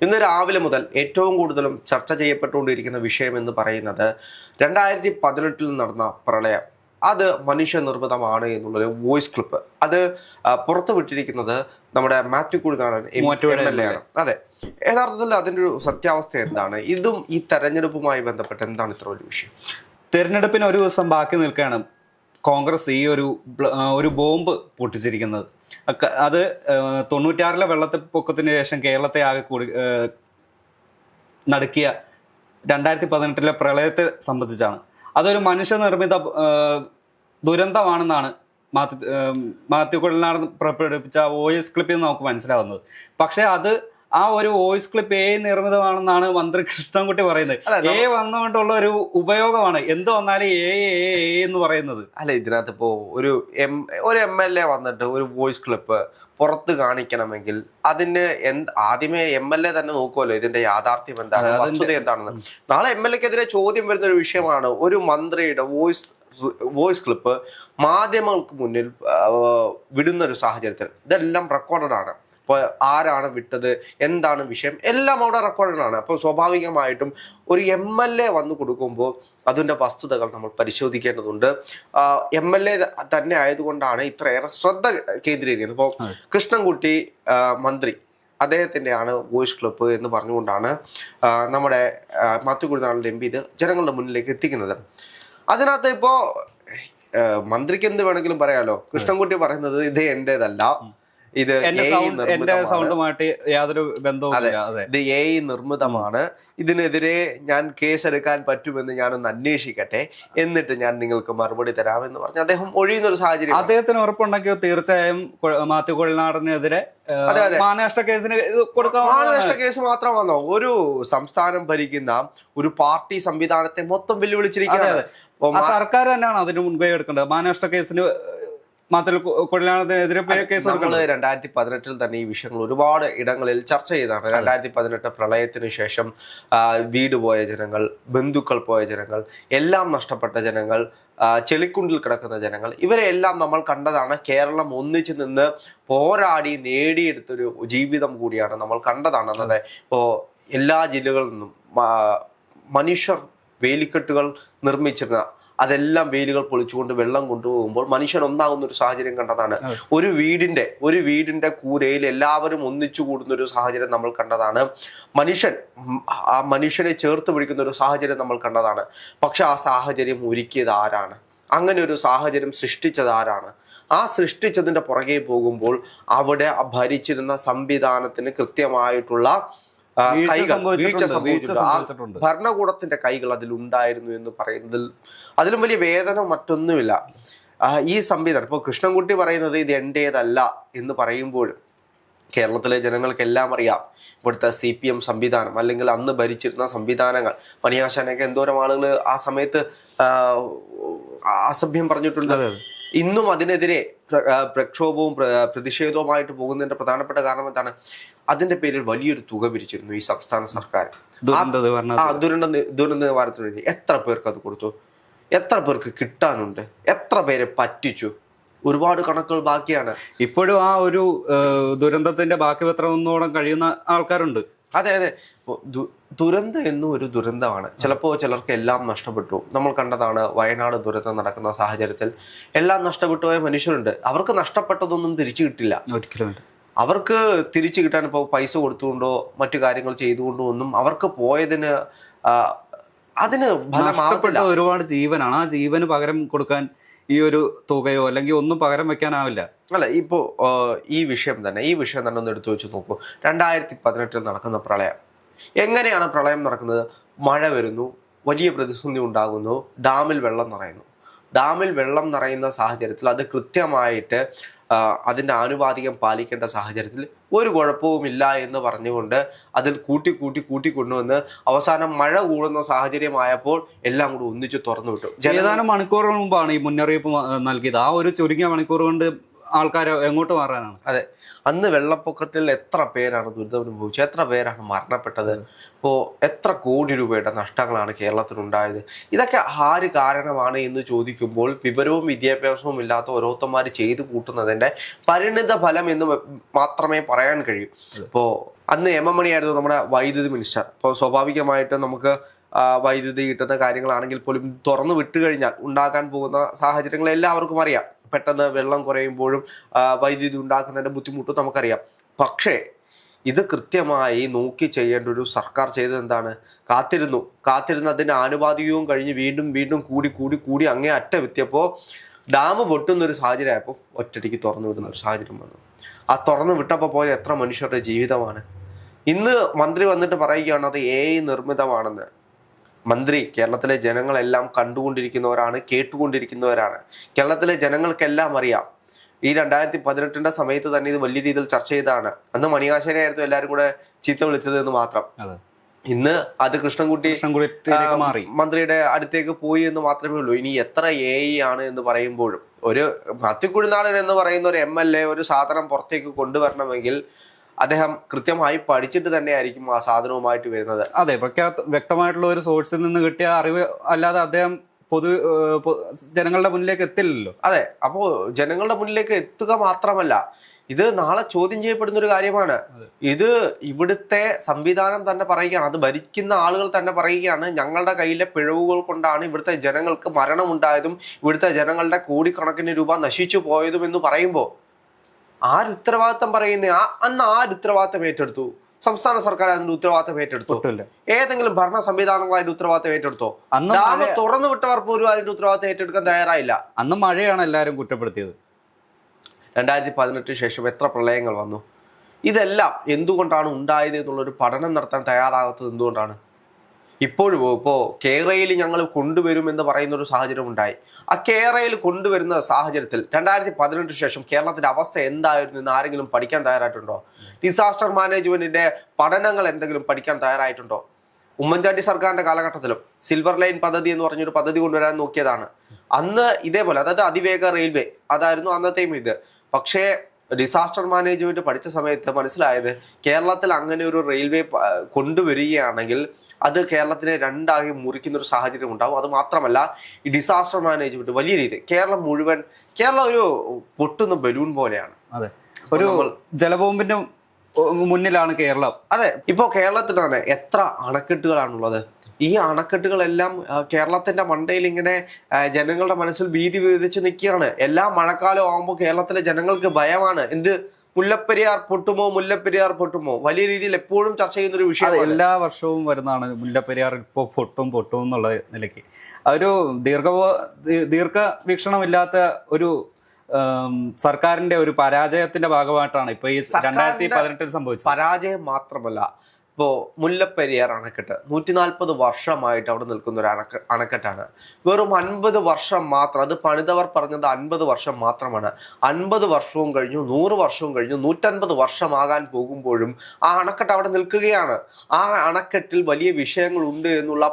ഇന്ന് രാവിലെ മുതൽ ഏറ്റവും കൂടുതലും ചർച്ച ചെയ്യപ്പെട്ടുകൊണ്ടിരിക്കുന്ന വിഷയം എന്ന് പറയുന്നത് 2018 നടന്ന പ്രളയം. അത് മനുഷ്യനിർമ്മിതമാണ് എന്നുള്ളൊരു വോയിസ് ക്ലിപ്പ്. അത് പുറത്തുവിട്ടിരിക്കുന്നത് നമ്മുടെ മാത്യു കുഴിനാടൻ MLA ആണ്. അതെ, യഥാർത്ഥത്തിൽ അതിൻ്റെ ഒരു സത്യാവസ്ഥ എന്താണ്? ഇതും ഈ തെരഞ്ഞെടുപ്പുമായി ബന്ധപ്പെട്ട് എന്താണ് ഇത്ര ഒരു വിഷയം? തെരഞ്ഞെടുപ്പിന് ഒരു ദിവസം ബാക്കി നിൽക്കുകയാണ് കോൺഗ്രസ് ഈ ഒരു ബോംബ് പൊട്ടിച്ചിരിക്കുന്നത്. അത് 96 വെള്ളപ്പൊക്കത്തിന് ശേഷം കേരളത്തെ ആകെ കൂടി നടുക്കിയ 2018 പ്രളയത്തെ സംബന്ധിച്ചാണ്. അതൊരു മനുഷ്യനിർമ്മിത ദുരന്തമാണെന്നാണ് മാത്യു കുഴൽനാടൻ പുറപ്പെടുവിച്ച വോയിസ് ക്ലിപ്പിൽ നിന്ന് നമുക്ക് മനസ്സിലാവുന്നത്. പക്ഷെ അത് ആ ഒരു വോയിസ് ക്ലിപ്പ് നിർമ്മിതമാണെന്നാണ് മന്ത്രി കൃഷ്ണൻകുട്ടി പറയുന്നത്. വന്നുകൊണ്ടുള്ള ഒരു ഉപയോഗമാണ്. എന്ത് വന്നാലും എന്ന് പറയുന്നത്. അല്ല, ഇതിനകത്ത് ഇപ്പോ ഒരു MLA വന്നിട്ട് ഒരു വോയിസ് ക്ലിപ്പ് പുറത്ത് കാണിക്കണമെങ്കിൽ അതിന് ആദ്യമേ MLA തന്നെ നോക്കുമല്ലോ ഇതിന്റെ യാഥാർത്ഥ്യം എന്താണ്, വസ്തുത എന്താണെന്ന്. നാളെ MLAക്കെതിരെ ചോദ്യം വരുന്ന ഒരു വിഷയമാണ് ഒരു മന്ത്രിയുടെ വോയിസ് ക്ലിപ്പ് മാധ്യമങ്ങൾക്ക് മുന്നിൽ വിടുന്ന ഒരു സാഹചര്യത്തിൽ. ഇതെല്ലാം റെക്കോർഡഡ് ആണ്. ഇപ്പോൾ ആരാണ് വിട്ടത്, എന്താണ് വിഷയം, എല്ലാം അവിടെ റെക്കോർഡാണ്. അപ്പോൾ സ്വാഭാവികമായിട്ടും ഒരു MLA വന്നു കൊടുക്കുമ്പോൾ അതിൻ്റെ വസ്തുതകൾ നമ്മൾ പരിശോധിക്കേണ്ടതുണ്ട്. MLA തന്നെ ആയതുകൊണ്ടാണ് ഇത്രയേറെ ശ്രദ്ധ കേന്ദ്രീകരിക്കുന്നത്. ഇപ്പോൾ കൃഷ്ണൻകുട്ടി മന്ത്രി അദ്ദേഹത്തിൻ്റെയാണ് വോയിസ് ക്ലിപ്പ് എന്ന് പറഞ്ഞുകൊണ്ടാണ് നമ്മുടെ മാത്യു കുഴിനാടൻ MP ഇത് ജനങ്ങളുടെ മുന്നിലേക്ക് എത്തിക്കുന്നത്. അതിനകത്ത് ഇപ്പോൾ മന്ത്രിക്ക് എന്ത് വേണമെങ്കിലും പറയാലോ. കൃഷ്ണൻകുട്ടി പറയുന്നത് ഇത് എൻ്റേതല്ല, ഇത് യാതൊരു ബന്ധവും, ഇത് AI നിർമ്മിതമാണ്, ഇതിനെതിരെ ഞാൻ കേസെടുക്കാൻ പറ്റുമെന്ന് ഞാനൊന്ന് അന്വേഷിക്കട്ടെ, എന്നിട്ട് ഞാൻ നിങ്ങൾക്ക് മറുപടി തരാമെന്ന് പറഞ്ഞ് അദ്ദേഹം ഒഴിയുന്ന ഒരു സാഹചര്യം. അദ്ദേഹത്തിന് ഉറപ്പുണ്ടെങ്കിൽ തീർച്ചയായും മാത്യു കുഴൽനാടനെതിരെ മാനനഷ്ട കേസിന് കൊടുക്കാം. മാനനഷ്ട കേസ് മാത്രമാണോ? ഒരു സംസ്ഥാനം ഭരിക്കുന്ന ഒരു പാർട്ടി സംവിധാനത്തെ മൊത്തം വെല്ലുവിളിച്ചിരിക്കുന്നത് സർക്കാർ തന്നെയാണ് അതിന് മുൻകൈ എടുക്കേണ്ടത്. മാനനഷ്ട കേസിന് മാത്രം കുഴൽനാടനെതിരെ കേസ്. നമ്മൾ 2018 തന്നെ ഈ വിഷയങ്ങൾ ഒരുപാട് ഇടങ്ങളിൽ ചർച്ച ചെയ്തതാണ്. 2018 പ്രളയത്തിന് ശേഷം വീട് പോയ ജനങ്ങൾ, ബന്ധുക്കൾ പോയ ജനങ്ങൾ, എല്ലാം നഷ്ടപ്പെട്ട ജനങ്ങൾ, ചെളിക്കുണ്ടിൽ കിടക്കുന്ന ജനങ്ങൾ, ഇവരെ എല്ലാം നമ്മൾ കണ്ടതാണ്. കേരളം ഒന്നിച്ചു നിന്ന് പോരാടി നേടിയെടുത്തൊരു ജീവിതം കൂടിയാണ് നമ്മൾ കണ്ടതാണ്. അതെ, ഇപ്പോൾ എല്ലാ ജില്ലകളിൽ നിന്നും മനുഷ്യർ വേലിക്കെട്ടുകൾ നിർമ്മിച്ചിരുന്ന അതെല്ലാം വേലികൾ പൊളിച്ചുകൊണ്ട് വെള്ളം കൊണ്ടുപോകുമ്പോൾ മനുഷ്യൻ ഒന്നാകുന്ന ഒരു സാഹചര്യം കണ്ടതാണ്. ഒരു വീടിന്റെ കൂരയിൽ എല്ലാവരും ഒന്നിച്ചു കൂടുന്ന ഒരു സാഹചര്യം നമ്മൾ കണ്ടതാണ്. ആ മനുഷ്യനെ ചേർത്ത് പിടിക്കുന്ന ഒരു സാഹചര്യം നമ്മൾ കണ്ടതാണ്. പക്ഷെ ആ സാഹചര്യം ഒരുക്കിയത് ആരാണ്? അങ്ങനെ ഒരു സാഹചര്യം സൃഷ്ടിച്ചത് ആരാണ്? ആ സൃഷ്ടിച്ചതിന്റെ പുറകെ പോകുമ്പോൾ അവിടെ ഭരിച്ചിരുന്ന സംവിധാനത്തിന് കൃത്യമായിട്ടുള്ള വീഴ്ച സംഭവിച്ചിട്ടുണ്ട്. ഭരണകൂടത്തിന്റെ കൈകൾ അതിലുണ്ടായിരുന്നു എന്ന് പറയുന്നതിൽ അതിലും വലിയ വേദന മറ്റൊന്നുമില്ല. ഈ സംവിധാനം ഇപ്പോൾ കൃഷ്ണൻകുട്ടി പറയുന്നത് ഇത് എൻ്റേതല്ല എന്ന് പറയുമ്പോഴും കേരളത്തിലെ ജനങ്ങൾക്കെല്ലാം അറിയാം ഇവിടുത്തെ CPM സംവിധാനം അല്ലെങ്കിൽ അന്ന് ഭരിച്ചിരുന്ന സംവിധാനങ്ങൾ. മണിയാശാനൊക്കെ എന്തോരം ആളുകൾ ആ സമയത്ത് അസഭ്യം പറഞ്ഞിട്ടുണ്ട്. ഇന്നും അതിനെതിരെ പ്രക്ഷോഭവും പ്രതിഷേധവുമായിട്ട് പോകുന്നതിന്റെ പ്രധാനപ്പെട്ട കാരണം എന്താണ്? അതിന്റെ പേരിൽ വലിയൊരു തുക പിരിച്ചിരുന്നു ഈ സംസ്ഥാന സർക്കാർ. ദുരന്ത നിവാരണത്തിന് വേണ്ടി എത്ര പേർക്ക് അത് കൊടുത്തു? എത്ര പേർക്ക് കിട്ടാനുണ്ട്? എത്ര പേരെ പറ്റിച്ചു? ഒരുപാട് കണക്കുകൾ ബാക്കിയാണ്. ഇപ്പോഴും ആ ഒരു ദുരന്തത്തിന്റെ ബാക്കി പത്രമൊന്നോളം കഴിയുന്ന ആൾക്കാരുണ്ട്. അതെ, ദുരന്തം എന്നും ഒരു ദുരന്തമാണ്. ചിലപ്പോൾ ചിലർക്ക് എല്ലാം നഷ്ടപ്പെട്ടു. നമ്മൾ കണ്ടതാണ് വയനാട് ദുരന്തം നടക്കുന്ന സാഹചര്യത്തിൽ എല്ലാം നഷ്ടപ്പെട്ടു പോയ മനുഷ്യരുണ്ട്. അവർക്ക് നഷ്ടപ്പെട്ടതൊന്നും തിരിച്ചു കിട്ടില്ല. അവർക്ക് തിരിച്ചു കിട്ടാൻ ഇപ്പോൾ പൈസ കൊടുത്തുകൊണ്ടോ മറ്റു കാര്യങ്ങൾ ചെയ്തുകൊണ്ടോ ഒന്നും അവർക്ക് പോയതിന് അതിന് ഫലമാകപ്പെട്ട ഒരുപാട് ജീവനാണ്. ആ ജീവന് പകരം കൊടുക്കാൻ ഈ ഒരു തുകയോ അല്ലെങ്കിൽ ഒന്നും പകരം വെക്കാനാവില്ല. അല്ല, ഇപ്പോൾ ഈ വിഷയം തന്നെ ഒന്ന് എടുത്തു വെച്ച് നോക്കൂ. 2018 നടക്കുന്ന പ്രളയം, എങ്ങനെയാണ് പ്രളയം നടക്കുന്നത്? മഴ വരുന്നു, വലിയ പ്രതിസന്ധി ഉണ്ടാകുന്നു, ഡാമിൽ വെള്ളം നിറയുന്ന സാഹചര്യത്തിൽ അത് കൃത്യമായിട്ട് അതിൻ്റെ ആനുപാതികം പാലിക്കേണ്ട സാഹചര്യത്തിൽ ഒരു കുഴപ്പവുമില്ല എന്ന് പറഞ്ഞുകൊണ്ട് അതിൽ കൂട്ടി കൊണ്ടുവന്ന് അവസാനം മഴ കൂടുന്ന സാഹചര്യമായപ്പോൾ എല്ലാം കൂടി ഒന്നിച്ച് തുറന്നു വിട്ടു. ഏതാനും മണിക്കൂറുകൾ മുമ്പാണ് ഈ മുന്നറിയിപ്പ് നൽകിയത്. ആ ഒരു ചുരുങ്ങിയ മണിക്കൂർ കൊണ്ട് ആൾക്കാർ എങ്ങോട്ട് മാറാനാണ്? അതെ, അന്ന് വെള്ളപ്പൊക്കത്തിൽ എത്ര പേരാണ് ദുരിതമനുഭവിച്ചത്? എത്ര പേരാണ് മരണപ്പെട്ടത്? ഇപ്പോൾ എത്ര കോടി രൂപയുടെ നഷ്ടങ്ങളാണ് കേരളത്തിനുണ്ടായത്? ഇതൊക്കെ ആര് കാരണമാണ് എന്ന് ചോദിക്കുമ്പോൾ വിവരവും വിദ്യാഭ്യാസവും ഇല്ലാത്ത ഓരോരുത്തന്മാർ ചെയ്തു കൂട്ടുന്നതിൻ്റെ പരിണിത ഫലം എന്ന് മാത്രമേ പറയാൻ കഴിയൂ. ഇപ്പോൾ അന്ന് എം എം മണിയായിരുന്നു നമ്മുടെ വൈദ്യുതി മിനിസ്റ്റർ. അപ്പോൾ സ്വാഭാവികമായിട്ടും നമുക്ക് വൈദ്യുതി കിട്ടുന്ന കാര്യങ്ങളാണെങ്കിൽ പോലും തുറന്നു വിട്ടു കഴിഞ്ഞാൽ ഉണ്ടാകാൻ പോകുന്ന സാഹചര്യങ്ങൾ എല്ലാവർക്കും അറിയാം. പെട്ടെന്ന് വെള്ളം കുറയുമ്പോഴും വൈദ്യുതി ഉണ്ടാക്കുന്നതിൻ്റെ ബുദ്ധിമുട്ടും നമുക്കറിയാം. പക്ഷേ ഇത് കൃത്യമായി നോക്കി ചെയ്യേണ്ട ഒരു സർക്കാർ ചെയ്തത് എന്താണ്? കാത്തിരുന്ന് അതിൻ്റെ ആനുപാതികവും കഴിഞ്ഞ് വീണ്ടും വീണ്ടും കൂടി അങ്ങേ അറ്റമെത്തിയപ്പോൾ ഡാം പൊട്ടുന്നൊരു സാഹചര്യമായപ്പോൾ ഒറ്റടിക്ക് തുറന്നു വിടുന്ന ഒരു സാഹചര്യം വന്നു. ആ തുറന്നു വിട്ടപ്പോൾ പോയ എത്ര മനുഷ്യരുടെ ജീവിതമാണ്. ഇന്ന് മന്ത്രി വന്നിട്ട് പറയുകയാണ് അത് AI നിർമ്മിതമാണെന്ന്. മന്ത്രി, കേരളത്തിലെ ജനങ്ങളെല്ലാം കണ്ടുകൊണ്ടിരിക്കുന്നവരാണ്, കേട്ടുകൊണ്ടിരിക്കുന്നവരാണ്. കേരളത്തിലെ ജനങ്ങൾക്കെല്ലാം അറിയാം. ഈ 2018 സമയത്ത് തന്നെ ഇത് വലിയ രീതിയിൽ ചർച്ച ചെയ്തതാണ്. അന്ന് മണിയാശാനെയായിരുന്നു എല്ലാവരും കൂടെ ചീത്ത വിളിച്ചത് എന്ന് മാത്രം. ഇന്ന് അത് കൃഷ്ണൻകുട്ടി മന്ത്രിയുടെ അടുത്തേക്ക് പോയി എന്ന് മാത്രമേ ഉള്ളൂ. ഇനി എത്ര AI ആണ് എന്ന് പറയുമ്പോഴും ഒരു മാത്യു കുഴിനാടൻ എന്ന് പറയുന്ന ഒരു MLA ഒരു സാധനം പുറത്തേക്ക് കൊണ്ടുവരണമെങ്കിൽ അദ്ദേഹം കൃത്യമായി പഠിച്ചിട്ട് തന്നെ ആയിരിക്കും ആ സാധനവുമായിട്ട് വരുന്നത്. അതെ, വ്യക്തമായിട്ടുള്ള ഒരു സോഴ്സിൽ നിന്ന് കിട്ടിയ അറിവ് അല്ലാതെ അദ്ദേഹം ജനങ്ങളുടെ മുന്നിലേക്ക് എത്തില്ലല്ലോ. അതെ, അപ്പോൾ ജനങ്ങളുടെ മുന്നിലേക്ക് എത്തുക മാത്രമല്ല, ഇത് നാളെ ചോദ്യം ചെയ്യപ്പെടുന്ന ഒരു കാര്യമാണ്. ഇത് ഇവിടുത്തെ സംവിധാനം തന്നെ പറയുകയാണ്, അത് ഭരിക്കുന്ന ആളുകൾ തന്നെ പറയുകയാണ്, ഞങ്ങളുടെ കയ്യിലെ പിഴവുകൾ കൊണ്ടാണ് ഇവിടുത്തെ ജനങ്ങൾക്ക് മരണമുണ്ടായതും ഇവിടുത്തെ ജനങ്ങളുടെ കോടിക്കണക്കിന് രൂപ നശിച്ചു പോയതും എന്ന് പറയുമ്പോൾ ആരുത്തരവാദിത്തം പറയുന്നേ? അന്ന് ആരുത്തരവാദിത്തം ഏറ്റെടുത്തു? സംസ്ഥാന സർക്കാർ അതിന്റെ ഉത്തരവാദിത്തം ഏറ്റെടുത്തോ? ഏതെങ്കിലും ഭരണ സംവിധാനങ്ങൾ അതിന്റെ ഉത്തരവാദിത്തം ഏറ്റെടുത്തോ? ഡാം തുറന്നു വിട്ടവർ പോലും അതിന്റെ ഉത്തരവാദിത്തം ഏറ്റെടുക്കാൻ തയ്യാറായില്ല. അന്ന് മഴയാണ് എല്ലാവരും കുറ്റപ്പെടുത്തിയത്. 2018 ശേഷം എത്ര പ്രളയങ്ങൾ വന്നു? ഇതെല്ലാം എന്തുകൊണ്ടാണ് ഉണ്ടായത് എന്നുള്ളൊരു പഠനം നടത്താൻ തയ്യാറാകാത്തത് എന്തുകൊണ്ടാണ്? ഇപ്പോൾ കേരളയിൽ ഞങ്ങൾ കൊണ്ടുവരുമെന്ന് പറയുന്ന ഒരു സാഹചര്യം ഉണ്ടായി. ആ കേരളയിൽ കൊണ്ടുവരുന്ന സാഹചര്യത്തിൽ 2018 ശേഷം കേരളത്തിന്റെ അവസ്ഥ എന്തായിരുന്നു എന്ന് ആരെങ്കിലും പഠിക്കാൻ തയ്യാറായിട്ടുണ്ടോ? ഡിസാസ്റ്റർ മാനേജ്മെന്റിന്റെ പഠനങ്ങൾ എന്തെങ്കിലും പഠിക്കാൻ തയ്യാറായിട്ടുണ്ടോ? ഉമ്മൻചാണ്ടി സർക്കാരിന്റെ കാലഘട്ടത്തിലും സിൽവർ ലൈൻ പദ്ധതി എന്ന് പറഞ്ഞൊരു പദ്ധതി കൊണ്ടുവരാൻ നോക്കിയതാണ്. അന്ന് ഇതേപോലെ, അതായത് അതിവേഗ റെയിൽവേ, അതായിരുന്നു അന്നത്തെയും ഇത്. പക്ഷേ ഡിസാസ്റ്റർ മാനേജ്മെന്റ് പഠിച്ച സമയത്ത് മനസ്സിലായത് കേരളത്തിൽ അങ്ങനെ ഒരു റെയിൽവേ കൊണ്ടുവരികയാണെങ്കിൽ അത് കേരളത്തിനെ രണ്ടായി മുറിക്കുന്ന ഒരു സാഹചര്യം ഉണ്ടാവും. അത് മാത്രമല്ല, ഈ ഡിസാസ്റ്റർ മാനേജ്മെന്റ് വലിയ രീതി കേരളം ഒരു പൊട്ടുന്ന ബലൂൺ പോലെയാണ്. അതെ, ഒരു ജലബോംബിന്റെ മുന്നിലാണ് കേരളം. അതെ, ഇപ്പോ കേരളത്തിൽ തന്നെ എത്ര അണക്കെട്ടുകളാണുള്ളത്? ഈ അണക്കെട്ടുകളെല്ലാം കേരളത്തിന്റെ മണ്ടയിൽ ഇങ്ങനെ ജനങ്ങളുടെ മനസ്സിൽ ഭീതി വിതച്ച് നിൽക്കുകയാണ്. എല്ലാ മഴക്കാലം ആകുമ്പോൾ കേരളത്തിലെ ജനങ്ങൾക്ക് ഭയമാണ്. മുല്ലപ്പെരിയാർ പൊട്ടുമോ വലിയ രീതിയിൽ എപ്പോഴും ചർച്ച ചെയ്യുന്ന ഒരു വിഷയം. എല്ലാ വർഷവും വരുന്നതാണ് മുല്ലപ്പെരിയാർ ഇപ്പോൾ പൊട്ടും എന്നുള്ള നിലയ്ക്ക്. ഒരു ദീർഘവീക്ഷണമില്ലാത്ത ഒരു സർക്കാരിന്റെ ഒരു പരാജയത്തിന്റെ ഭാഗമായിട്ടാണ് ഇപ്പൊ ഈ 2018 സംഭവിച്ചത്. പരാജയം മാത്രമല്ല, ഇപ്പോൾ മുല്ലപ്പെരിയാർ അണക്കെട്ട് 140 വർഷമായിട്ട് അവിടെ നിൽക്കുന്ന ഒരു അണക്കെട്ടാണ്. വെറും 50 വർഷം മാത്രം, അത് പണിതവർ പറഞ്ഞത് 50 വർഷം മാത്രമാണ്. 50 വർഷവും കഴിഞ്ഞു, 100 വർഷവും കഴിഞ്ഞു, 150 വർഷമാകാൻ പോകുമ്പോഴും ആ അണക്കെട്ട് അവിടെ നിൽക്കുകയാണ്. ആ അണക്കെട്ടിൽ വലിയ വിഷയങ്ങളുണ്ട് എന്നുള്ള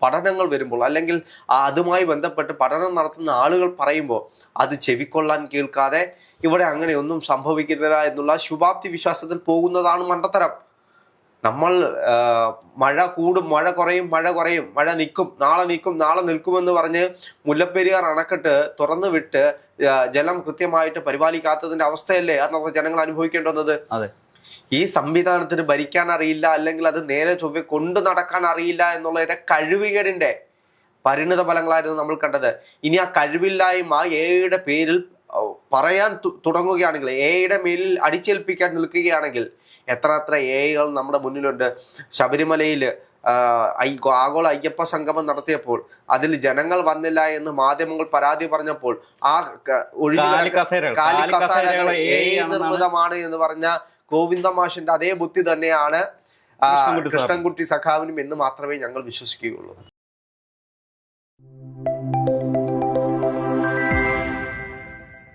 പഠനങ്ങൾ വരുമ്പോൾ, അല്ലെങ്കിൽ അതുമായി ബന്ധപ്പെട്ട് പഠനം നടത്തുന്ന ആളുകൾ പറയുമ്പോൾ അത് ചെവിക്കൊള്ളാൻ കേൾക്കാതെ ഇവിടെ അങ്ങനെയൊന്നും സംഭവിക്കുന്നില്ല എന്നുള്ള ശുഭാപ്തി വിശ്വാസത്തിൽ പോകുന്നതാണ് മണ്ടത്തരം. നമ്മൾ മഴ കൂടും, മഴ കുറയും, മഴ നിൽക്കും, നാളെ നിൽക്കുമെന്ന് പറഞ്ഞ് മുല്ലപ്പെരിയാർ അണക്കെട്ട് തുറന്നു വിട്ട് ജലം കൃത്യമായിട്ട് പരിപാലിക്കാത്തതിന്റെ അവസ്ഥയല്ലേ അന്നത്തെ ജനങ്ങൾ അനുഭവിക്കേണ്ടുന്നത്? ഈ സംവിധാനത്തിന് ഭരിക്കാൻ അറിയില്ല, അല്ലെങ്കിൽ അത് നേരെ ചൊവ്വെ കൊണ്ടു നടക്കാൻ അറിയില്ല എന്നുള്ളതിന്റെ കഴിവുകേടിന്റെ പരിണിത ഫലങ്ങളായിരുന്നു നമ്മൾ കണ്ടത്. ഇനി ആ കഴിവില്ലായ്മ എയുടെ പേരിൽ പറയാൻ തുടങ്ങുകയാണെങ്കിൽ, എയുടെ മേലിൽ അടിച്ചേൽപ്പിക്കാൻ നിൽക്കുകയാണെങ്കിൽ എത്ര എകൾ നമ്മുടെ മുന്നിലുണ്ട്. ശബരിമലയിൽ ആഗോള അയ്യപ്പ സംഗമം നടത്തിയപ്പോൾ അതിൽ ജനങ്ങൾ വന്നില്ല എന്ന് മാധ്യമങ്ങൾ പരാതി പറഞ്ഞപ്പോൾ ആ കാലിക്കസേരകൾ നിർമ്മിതമാണ് എന്ന് പറഞ്ഞ ഗോവിന്ദ മാഷിന്റെ അതേ ബുദ്ധി തന്നെയാണ് കൃഷ്ണൻകുട്ടി സഖാവിനും എന്ന് മാത്രമേ ഞങ്ങൾ വിശ്വസിക്കുകയുള്ളൂ.